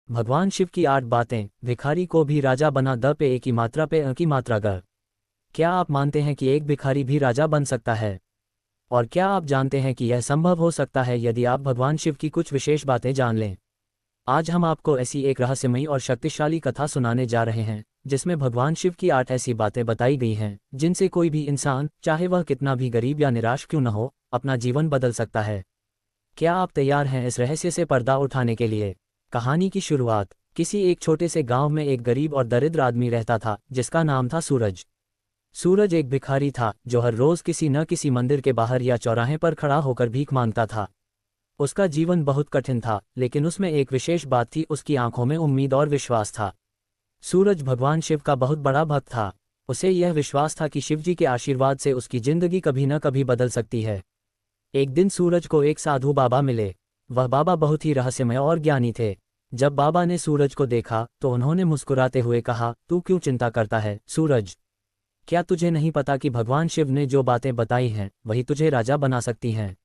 भगवान शिव की 8 बातें। भिखारी को भी राजा बना। द पे ए की मात्रा पे अ की मात्रा ग। क्या आप मानते हैं कि एक भिखारी भी राजा बन सकता है? और क्या आप जानते हैं कि यह संभव हो सकता है यदि आप भगवान शिव की कुछ विशेष बातें जान लें? आज हम आपको ऐसी एक रहस्यमयी और शक्तिशाली कथा सुनाने जा रहे हैं जिसमें भगवान शिव की 8 ऐसी बातें बताई गई हैं जिनसे कोई भी इंसान, चाहे वह कितना भी गरीब या निराश क्यों न हो, अपना जीवन बदल सकता है। क्या आप तैयार हैं इस रहस्य से पर्दा उठाने के लिए? कहानी की शुरुआत। किसी एक छोटे से गांव में एक गरीब और दरिद्र आदमी रहता था जिसका नाम था सूरज। सूरज एक भिखारी था जो हर रोज किसी न किसी मंदिर के बाहर या चौराहे पर खड़ा होकर भीख मांगता था। उसका जीवन बहुत कठिन था, लेकिन उसमें एक विशेष बात थी, उसकी आंखों में उम्मीद और विश्वास था। सूरज भगवान शिव का बहुत बड़ा भक्त था। उसे यह विश्वास था कि शिवजी के आशीर्वाद से उसकी जिंदगी कभी न कभी बदल सकती है। एक दिन सूरज को एक साधु बाबा मिले। वह बाबा बहुत ही रहस्यमय और ज्ञानी थे। जब बाबा ने सूरज को देखा तो उन्होंने मुस्कुराते हुए कहा, तू क्यों चिंता करता है सूरज? क्या तुझे नहीं पता कि भगवान शिव ने जो बातें बताई हैं वही तुझे राजा बना सकती हैं?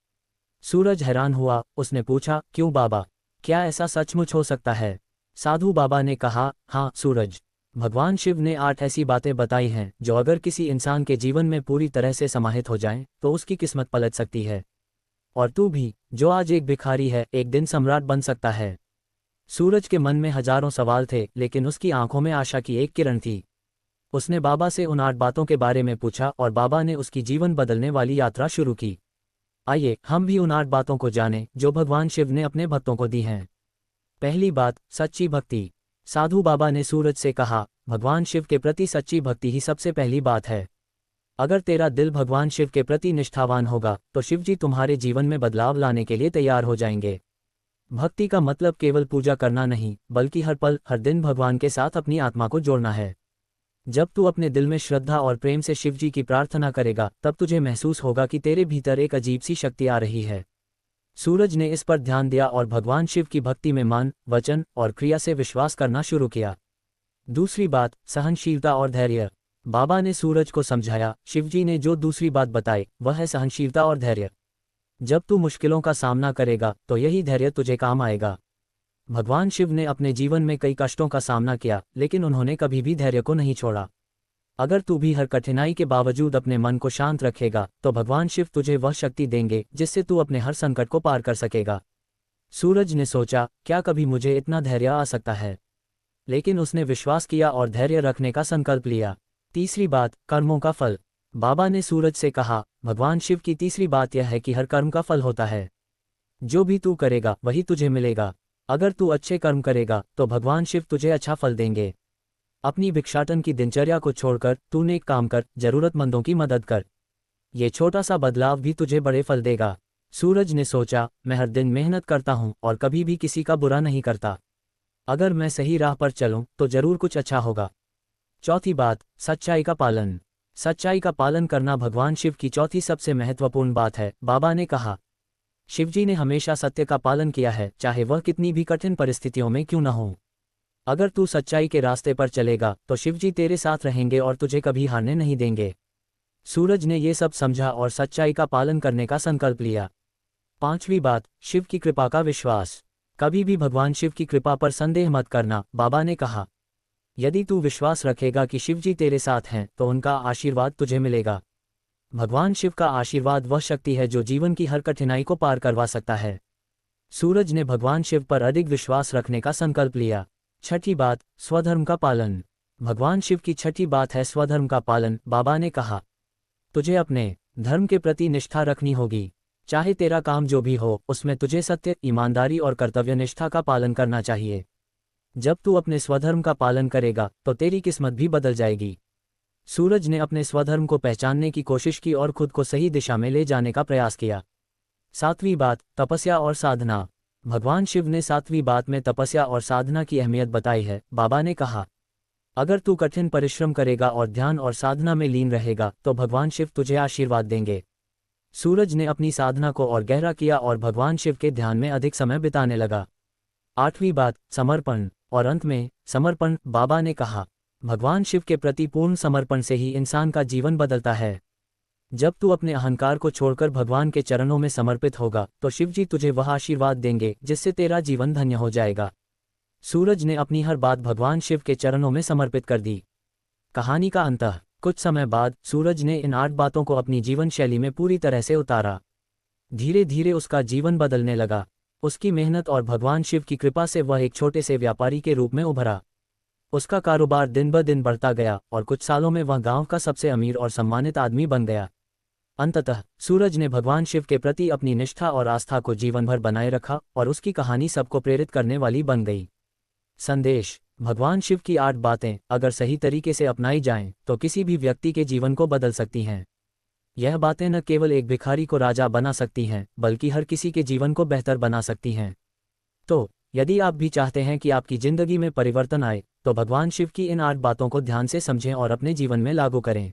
सूरज हैरान हुआ। उसने पूछा, क्यों बाबा, क्या ऐसा सचमुच हो सकता है? साधु बाबा ने कहा, हाँ सूरज, भगवान शिव ने 8 ऐसी बातें बताई हैं जो अगर किसी इंसान के जीवन में पूरी तरह से समाहित हो जाएं तो उसकी किस्मत पलट सकती है। और तू भी, जो आज एक भिखारी है, एक दिन सम्राट बन सकता है। सूरज के मन में हजारों सवाल थे, लेकिन उसकी आंखों में आशा की एक किरण थी। उसने बाबा से उन 8 बातों के बारे में पूछा और बाबा ने उसकी जीवन बदलने वाली यात्रा शुरू की। आइए हम भी उन 8 बातों को जानें जो भगवान शिव ने अपने भक्तों को दी हैं। पहली बात, सच्ची भक्ति। साधु बाबा ने सूरज से कहा, भगवान शिव के प्रति सच्ची भक्ति ही सबसे पहली बात है। अगर तेरा दिल भगवान शिव के प्रति निष्ठावान होगा तो शिवजी तुम्हारे जीवन में बदलाव लाने के लिए तैयार हो जाएंगे। भक्ति का मतलब केवल पूजा करना नहीं, बल्कि हर पल, हर दिन भगवान के साथ अपनी आत्मा को जोड़ना है। जब तू अपने दिल में श्रद्धा और प्रेम से शिवजी की प्रार्थना करेगा, तब तुझे महसूस होगा कि तेरे भीतर एक अजीब सी शक्ति आ रही है। सूरज ने इस पर ध्यान दिया और भगवान शिव की भक्ति में मन, वचन और क्रिया से विश्वास करना शुरू किया। दूसरी बात, सहनशीलता और धैर्य। बाबा ने सूरज को समझाया, शिवजी ने जो दूसरी बात बताई वह है सहनशीलता और धैर्य। जब तू मुश्किलों का सामना करेगा तो यही धैर्य तुझे काम आएगा। भगवान शिव ने अपने जीवन में कई कष्टों का सामना किया, लेकिन उन्होंने कभी भी धैर्य को नहीं छोड़ा। अगर तू भी हर कठिनाई के बावजूद अपने मन को शांत रखेगा तो भगवान शिव तुझे वह शक्ति देंगे जिससे तू अपने हर संकट को पार कर सकेगा। सूरज ने सोचा, क्या कभी मुझे इतना धैर्य आ सकता है? लेकिन उसने विश्वास किया और धैर्य रखने का संकल्प लिया। तीसरी बात, कर्मों का फल। बाबा ने सूरज से कहा, भगवान शिव की तीसरी बात यह है कि हर कर्म का फल होता है। जो भी तू करेगा वही तुझे मिलेगा। अगर तू अच्छे कर्म करेगा तो भगवान शिव तुझे अच्छा फल देंगे। अपनी भिक्षाटन की दिनचर्या को छोड़कर तू नेक काम कर, जरूरतमंदों की मदद कर। ये छोटा सा बदलाव भी तुझे बड़े फल देगा। सूरज ने सोचा, मैं हर दिन मेहनत करता हूँ और कभी भी किसी का बुरा नहीं करता। अगर मैं सही राह पर चलूं तो जरूर कुछ अच्छा होगा। चौथी बात, सच्चाई का पालन। सच्चाई का पालन करना भगवान शिव की चौथी सबसे महत्वपूर्ण बात है। बाबा ने कहा, शिवजी ने हमेशा सत्य का पालन किया है, चाहे वह कितनी भी कठिन परिस्थितियों में क्यों न हो। अगर तू सच्चाई के रास्ते पर चलेगा तो शिवजी तेरे साथ रहेंगे और तुझे कभी हारने नहीं देंगे। सूरज ने ये सब समझा और सच्चाई का पालन करने का संकल्प लिया। पांचवी बात, शिव की कृपा का विश्वास। कभी भी भगवान शिव की कृपा पर संदेह मत करना। बाबा ने कहा, यदि तू विश्वास रखेगा कि शिवजी तेरे साथ हैं तो उनका आशीर्वाद तुझे मिलेगा। भगवान शिव का आशीर्वाद वह शक्ति है जो जीवन की हर कठिनाई को पार करवा सकता है। सूरज ने भगवान शिव पर अधिक विश्वास रखने का संकल्प लिया। छठी बात, स्वधर्म का पालन। भगवान शिव की छठी बात है स्वधर्म का पालन। बाबा ने कहा, तुझे अपने धर्म के प्रति निष्ठा रखनी होगी। चाहे तेरा काम जो भी हो, उसमें तुझे सत्य, ईमानदारी और कर्तव्य निष्ठा का पालन करना चाहिए। जब तू अपने स्वधर्म का पालन करेगा तो तेरी किस्मत भी बदल जाएगी। सूरज ने अपने स्वधर्म को पहचानने की कोशिश की और खुद को सही दिशा में ले जाने का प्रयास किया। सातवीं बात, तपस्या और साधना। भगवान शिव ने सातवीं बात में तपस्या और साधना की अहमियत बताई है। बाबा ने कहा, अगर तू कठिन परिश्रम करेगा और ध्यान और साधना में लीन रहेगा तो भगवान शिव तुझे आशीर्वाद देंगे। सूरज ने अपनी साधना को और गहरा किया और भगवान शिव के ध्यान में अधिक समय बिताने लगा। आठवीं बात, समर्पण और अंत में समर्पण। बाबा ने कहा, भगवान शिव के प्रति पूर्ण समर्पण से ही इंसान का जीवन बदलता है। जब तू अपने अहंकार को छोड़कर भगवान के चरणों में समर्पित होगा तो शिवजी तुझे वह आशीर्वाद देंगे जिससे तेरा जीवन धन्य हो जाएगा। सूरज ने अपनी हर बात भगवान शिव के चरणों में समर्पित कर दी। कहानी का अंत। कुछ समय बाद सूरज ने इन 8 बातों को अपनी जीवन शैली में पूरी तरह से उतारा। धीरे धीरे उसका जीवन बदलने लगा। उसकी मेहनत और भगवान शिव की कृपा से वह एक छोटे से व्यापारी के रूप में उभरा। उसका कारोबार दिन ब दिन बढ़ता गया और कुछ सालों में वह गांव का सबसे अमीर और सम्मानित आदमी बन गया। अंततः सूरज ने भगवान शिव के प्रति अपनी निष्ठा और आस्था को जीवन भर बनाए रखा और उसकी कहानी सबको प्रेरित करने वाली बन गई। संदेश। भगवान शिव की 8 बातें अगर सही तरीके से अपनाई जाएं तो किसी भी व्यक्ति के जीवन को बदल सकती हैं। यह बातें न केवल एक भिखारी को राजा बना सकती हैं बल्कि हर किसी के जीवन को बेहतर बना सकती हैं। तो यदि आप भी चाहते हैं कि आपकी जिंदगी में परिवर्तन आए तो भगवान शिव की इन 8 बातों को ध्यान से समझें और अपने जीवन में लागू करें।